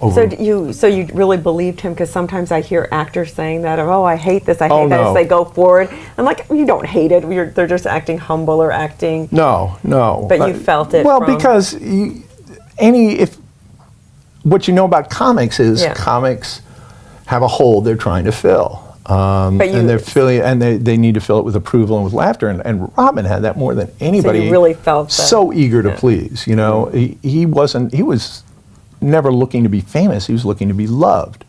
over. So you really believed him? Because sometimes I hear actors saying that, oh, I hate this, I hate that, no. as they go forward. I'm like, you don't hate it. They're just acting humble or acting. No. But you felt it. Well, because what you know about comics is comics have a hole they're trying to fill. And they're filling, and they need to fill it with approval and with laughter. And Robin had that more than anybody. So you really felt that. So eager to please. You know, he was never looking to be famous. He was looking to be loved.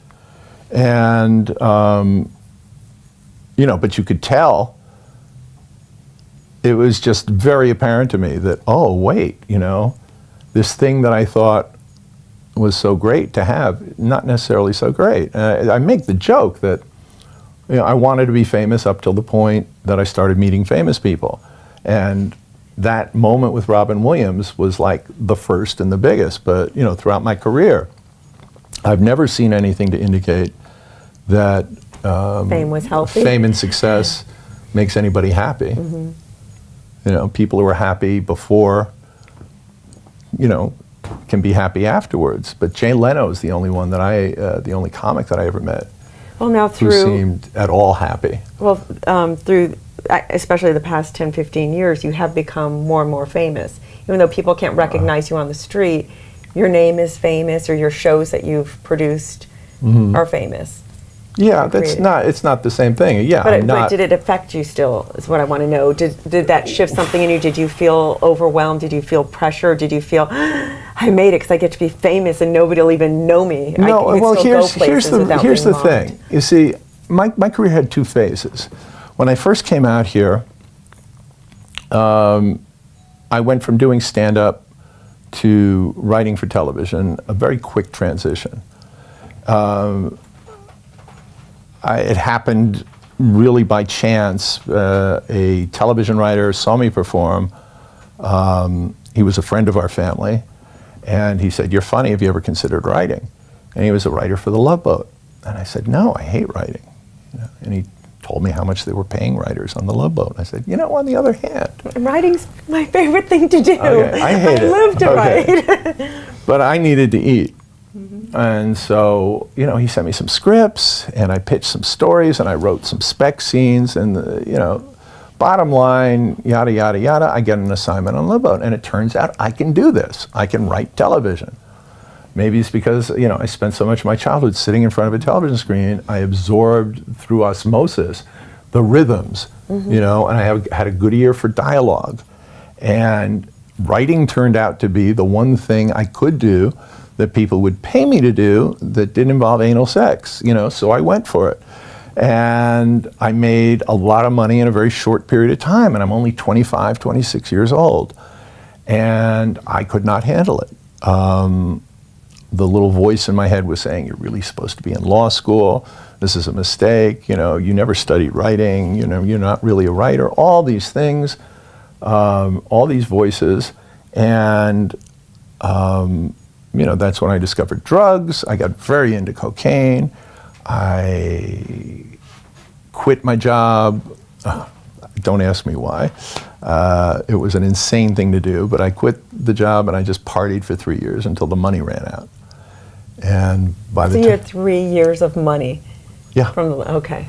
And you know, but you could tell. It was just very apparent to me that, oh wait, you know, this thing that I thought was so great to have, not necessarily so great. I make the joke that, you know, I wanted to be famous up till the point that I started meeting famous people. And that moment with Robin Williams was like the first and the biggest. But, you know, throughout my career, I've never seen anything to indicate that fame was healthy. Fame and success makes anybody happy. Mm-hmm. You know, people who are happy before, you know, can be happy afterwards. But Jay Leno is the only one that the only comic that I ever met. Well, now who seemed at all happy. Well, through especially the past 10, 15 years, you have become more and more famous. Even though people can't recognize you on the street, your name is famous, or your shows that you've produced are famous. Yeah, it's not the same thing. Yeah, but did it affect you still, is what I want to know. Did that shift something in you? Did you feel overwhelmed? Did you feel pressure? Did you feel, I made it because I get to be famous and nobody will even know me? No, well, here's the thing. You see, my career had two phases. When I first came out here, I went from doing stand-up to writing for television, a very quick transition. It happened really by chance. A television writer saw me perform. He was a friend of our family, and he said, "You're funny, have you ever considered writing?" And he was a writer for The Love Boat. And I said, "No, I hate writing." You know, and he told me how much they were paying writers on The Love Boat. I said, you know, on the other hand, writing's my favorite thing to do. Okay, I hate it. I love to write. But I needed to eat. And so, you know, he sent me some scripts, and I pitched some stories, and I wrote some spec scenes, and, you know, bottom line, yada, yada, yada, I get an assignment on Love Boat, and it turns out I can do this. I can write television. Maybe it's because, you know, I spent so much of my childhood sitting in front of a television screen, I absorbed through osmosis the rhythms, you know, and I had a good ear for dialogue. And writing turned out to be the one thing I could do that people would pay me to do that didn't involve anal sex, you know, so I went for it. And I made a lot of money in a very short period of time, and I'm only 25, 26 years old. And I could not handle it. The little voice in my head was saying, you're really supposed to be in law school, this is a mistake, you know, you never studied writing, you know, you're not really a writer, all these things, all these voices. And you know, that's when I discovered drugs. I got very into cocaine. I quit my job. Don't ask me why. It was an insane thing to do, but I quit the job and I just partied for 3 years until the money ran out. And by the time... So you had 3 years of money? Yeah. Okay.